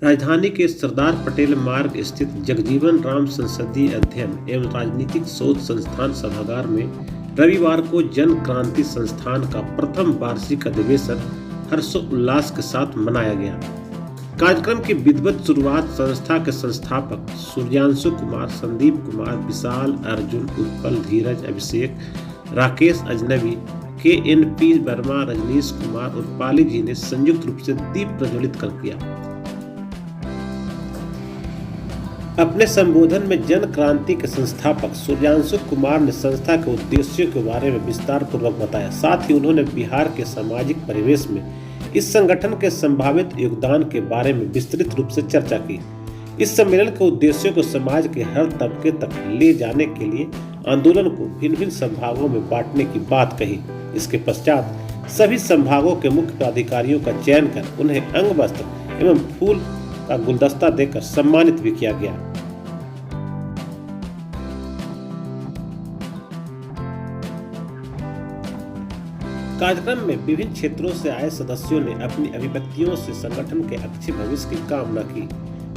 राजधानी के सरदार पटेल मार्ग स्थित जगजीवन राम संसदीय अध्ययन एवं राजनीतिक शोध संस्थान सभागार में रविवार को जन क्रांति संस्थान का प्रथम वार्षिक अधिवेशन हर्षोल्लास के साथ मनाया गया। कार्यक्रम की विधिवत शुरुआत संस्था के संस्थापक सूर्यांशु कुमार, संदीप कुमार, विशाल, अर्जुन, उत्पल, धीरज, अभिषेक, राकेश अजनबी, KNP वर्मा, रजनीश कुमार और पाली जी ने संयुक्त रूप से दीप प्रज्वलित कर किया। अपने संबोधन में जन क्रांति के संस्थापक सूर्यांशु कुमार ने संस्था के उद्देश्यों के बारे में विस्तार पूर्वक बताया। साथ ही उन्होंने बिहार के सामाजिक परिवेश में इस संगठन के संभावित योगदान के बारे में विस्तृत रूप से चर्चा की। इस सम्मेलन के उद्देश्यों को समाज के हर तबके तक ले जाने के लिए आंदोलन को भिन्न भिन्न संभागों में बांटने की बात कही। इसके पश्चात सभी संभागों के मुख्य पदाधिकारियों का चयन कर उन्हें अंग वस्त्र एवं फूल का गुलदस्ता देकर सम्मानित भी किया गया। कार्यक्रम में विभिन्न क्षेत्रों से आए सदस्यों ने अपनी अभिव्यक्तियों से संगठन के अच्छे भविष्य की कामना की।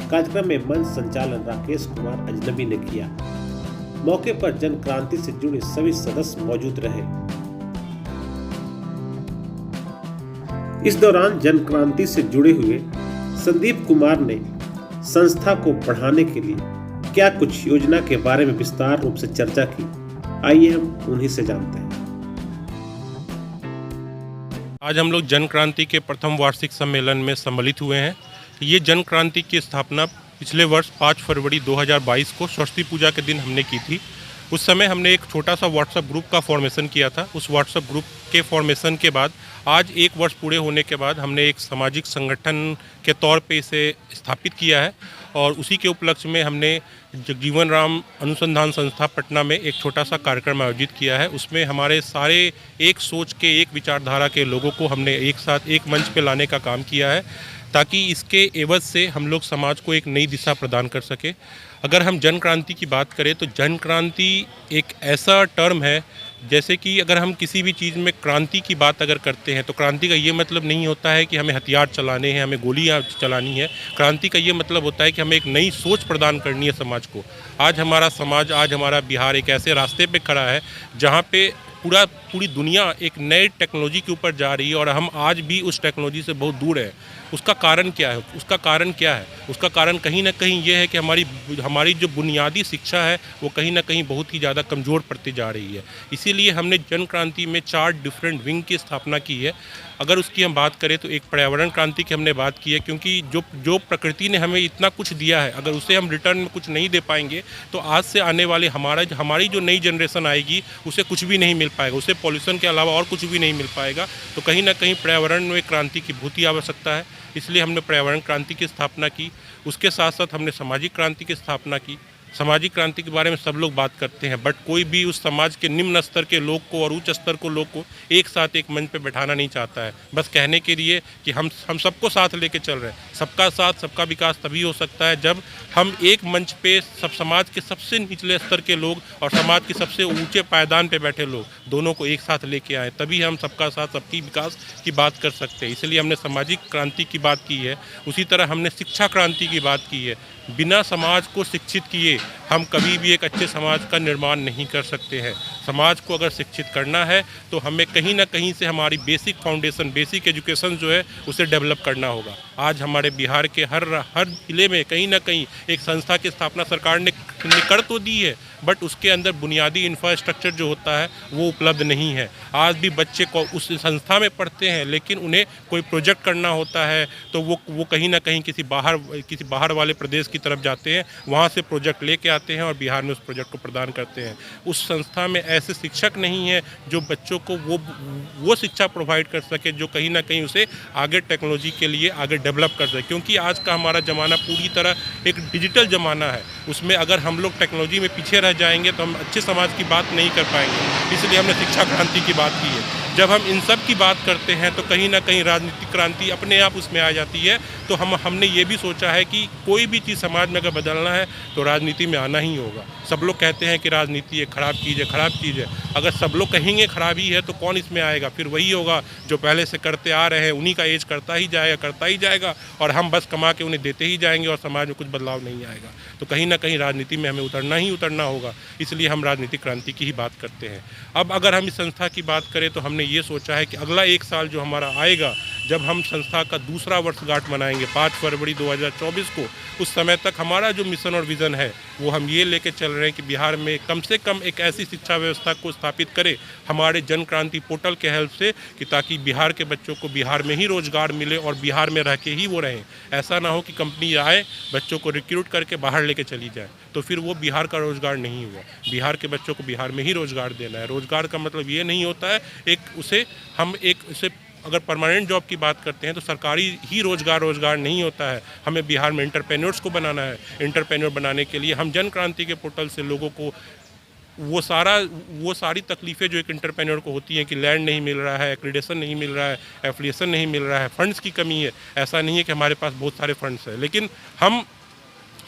कार्यक्रम में मंच संचालन राकेश कुमार अजनबी ने किया। मौके पर जन क्रांति से जुड़े सभी सदस्य मौजूद रहे। इस दौरान जन क्रांति से जुड़े हुए संदीप कुमार ने संस्था को बढ़ाने के लिए क्या कुछ योजना के बारे में विस्तार रूप से चर्चा की। आइए हम उन्हीं से जानते हैं। आज हम लोग जन क्रांति के प्रथम वार्षिक सम्मेलन में सम्मिलित हुए हैं। ये जन क्रांति की स्थापना पिछले वर्ष 5 फरवरी 2022 को सरस्वती पूजा के दिन हमने की थी। उस समय हमने एक छोटा सा व्हाट्सएप ग्रुप का फॉर्मेशन किया था। उस व्हाट्सएप ग्रुप के फॉर्मेशन के बाद आज 1 वर्ष पूरे होने के बाद हमने एक सामाजिक संगठन के तौर पे इसे स्थापित किया है और उसी के उपलक्ष्य में हमने जगजीवन राम अनुसंधान संस्था पटना में एक छोटा सा कार्यक्रम आयोजित किया है। उसमें हमारे सारे एक सोच के, एक विचारधारा के लोगों को हमने एक साथ एक मंच पे लाने का काम किया है ताकि इसके एवज से हम लोग समाज को एक नई दिशा प्रदान कर सके। अगर हम जन क्रांति की बात करें तो जन क्रांति एक ऐसा टर्म है जैसे कि अगर हम किसी भी चीज़ में क्रांति की बात अगर करते हैं तो क्रांति का ये मतलब नहीं होता है कि हमें हथियार चलाने हैं, हमें गोलियां चलानी है। क्रांति का ये मतलब होता है कि हमें एक नई सोच प्रदान करनी है समाज को। आज हमारा समाज, आज हमारा बिहार एक ऐसे रास्ते पे खड़ा है जहाँ पे पूरी दुनिया एक नए टेक्नोलॉजी के ऊपर जा रही है और हम आज भी उस टेक्नोलॉजी से बहुत दूर है। उसका कारण क्या है? उसका कारण कहीं ना कहीं ये है कि हमारी जो बुनियादी शिक्षा है वो कहीं ना कहीं बहुत ही ज़्यादा कमज़ोर पड़ती जा रही है। इसीलिए हमने जन क्रांति में 4 डिफरेंट विंग की स्थापना की है। अगर उसकी हम बात करें तो एक पर्यावरण क्रांति की हमने बात की है, क्योंकि जो प्रकृति ने हमें इतना कुछ दिया है, अगर उसे हम रिटर्न में कुछ नहीं दे पाएंगे तो आज से आने वाले हमारी जो नई जनरेशन आएगी उसे कुछ भी नहीं मिल पाएगा, उसे पॉल्यूशन के अलावा और कुछ भी नहीं मिल पाएगा। तो कहीं ना कहीं पर्यावरण में क्रांति की बहुत ही आवश्यकता है, इसलिए हमने पर्यावरण क्रांति की स्थापना की। उसके साथ साथ हमने सामाजिक क्रांति की स्थापना की। सामाजिक क्रांति के बारे में सब लोग बात करते हैं, बट कोई भी उस समाज के निम्न स्तर के लोग को और उच्च स्तर को लोग को एक साथ एक मंच पे बैठाना नहीं चाहता है, बस कहने के लिए कि हम सबको साथ लेके चल रहे हैं। सबका साथ सबका विकास तभी हो सकता है जब हम एक मंच पे सब समाज के सबसे निचले स्तर के लोग और समाज के सबसे ऊंचे पायदान पे बैठे लोग दोनों को एक साथ लेके आए, तभी हम सबका साथ सबकी विकास की बात कर सकते हैं। इसलिए हमने सामाजिक क्रांति की बात की है। उसी तरह हमने शिक्षा क्रांति की बात की है। बिना समाज को शिक्षित किए हम कभी भी एक अच्छे समाज का निर्माण नहीं कर सकते हैं। समाज को अगर शिक्षित करना है तो हमें कहीं ना कहीं से हमारी बेसिक फाउंडेशन, बेसिक एजुकेशन जो है उसे डेवलप करना होगा। आज हमारे बिहार के हर जिले में कहीं ना कहीं एक संस्था की स्थापना सरकार ने कर तो दी है, बट उसके अंदर बुनियादी इंफ्रास्ट्रक्चर जो होता है वो उपलब्ध नहीं है। आज भी बच्चे को उस संस्था में पढ़ते हैं, लेकिन उन्हें कोई प्रोजेक्ट करना होता है तो वो कहीं ना कहीं किसी बाहर वाले प्रदेश की तरफ जाते हैं, वहाँ से प्रोजेक्ट लेके आते हैं और बिहार में उस प्रोजेक्ट को प्रदान करते हैं। उस संस्था में ऐसे शिक्षक नहीं है जो बच्चों को वो शिक्षा प्रोवाइड कर सके जो कहीं ना कहीं उसे आगे टेक्नोलॉजी के लिए आगे डेवलप कर सके। क्योंकि आज का हमारा ज़माना पूरी तरह एक डिजिटल ज़माना है, उसमें अगर हम लोग टेक्नोलॉजी में पीछे रह जाएंगे तो हम अच्छे समाज की बात नहीं कर पाएंगे। इसलिए हमने शिक्षा क्रांति की बात की है। जब हम इन सब की बात करते हैं तो कहीं ना कहीं राजनीतिक क्रांति अपने आप उसमें आ जाती है। तो हमने ये भी सोचा है कि कोई भी चीज़ समाज में अगर बदलना है तो राजनीति में आना ही होगा। सब लोग कहते हैं कि राजनीति एक खराब चीज़ है, खराब चीज़ है। अगर सब लोग कहेंगे खराबी है तो कौन इसमें आएगा? फिर वही होगा जो पहले से करते आ रहे हैं, उन्हीं का एज करता ही जाएगा और हम बस कमा के उन्हें देते ही जाएंगे और समाज में कुछ बदलाव नहीं आएगा। तो कहीं ना कहीं राजनीति में हमें उतरना होगा, इसलिए हम राजनीतिक क्रांति की ही बात करते हैं। अब अगर हम इस संस्था की बात करें तो हमने ये सोचा है कि अगला 1 साल जो हमारा आएगा, जब हम संस्था का दूसरा वर्षगांठ मनाएंगे 5 फरवरी 2024 को, उस समय तक हमारा जो मिशन और विज़न है वो हम ये लेके चल रहे हैं कि बिहार में कम से कम एक ऐसी शिक्षा व्यवस्था को स्थापित करें हमारे जन क्रांति पोर्टल के हेल्प से, कि ताकि बिहार के बच्चों को बिहार में ही रोजगार मिले और बिहार में रह के ही वो रहें। ऐसा ना हो कि कंपनी आए, बच्चों को रिक्रूट करके बाहर लेके चली जाए, तो फिर वो बिहार का रोजगार नहीं हुआ। बिहार के बच्चों को बिहार में ही रोजगार देना है। रोजगार का मतलब ये नहीं होता है उसे अगर परमानेंट जॉब की बात करते हैं तो सरकारी ही रोजगार नहीं होता है। हमें बिहार में एंटरप्रेन्योर्स को बनाना है। एंटरप्रेन्योर बनाने के लिए हम जन क्रांति के पोर्टल से लोगों को वो सारी तकलीफ़ें जो एक एंटरप्रेन्योर को होती हैं कि लैंड नहीं मिल रहा है, एक्रीडेशन नहीं मिल रहा है, एफिलिएशन नहीं मिल रहा है, फंड्स की कमी है। ऐसा नहीं है कि हमारे पास बहुत सारे फंड्स हैं, लेकिन हम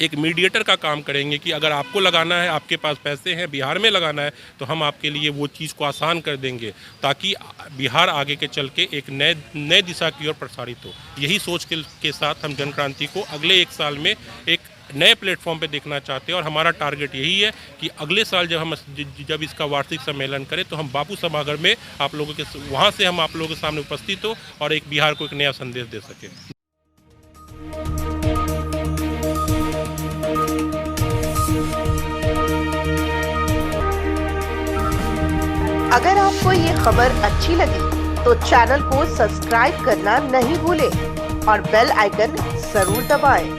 एक मीडिएटर का काम करेंगे कि अगर आपको लगाना है, आपके पास पैसे हैं, बिहार में लगाना है, तो हम आपके लिए वो चीज़ को आसान कर देंगे ताकि बिहार आगे के चल के एक नए दिशा की ओर प्रसारित हो। यही सोच के साथ हम जन क्रांति को अगले 1 साल में एक नए प्लेटफॉर्म पे देखना चाहते हैं और हमारा टारगेट यही है कि अगले साल जब इसका वार्षिक सम्मेलन करें तो हम बापू सभागार में वहाँ से हम आप लोगों के सामने उपस्थित हो और एक बिहार को एक नया संदेश दे सकें। अगर आपको ये खबर अच्छी लगी तो चैनल को सब्सक्राइब करना नहीं भूलें और बेल आइकन जरूर दबाएं।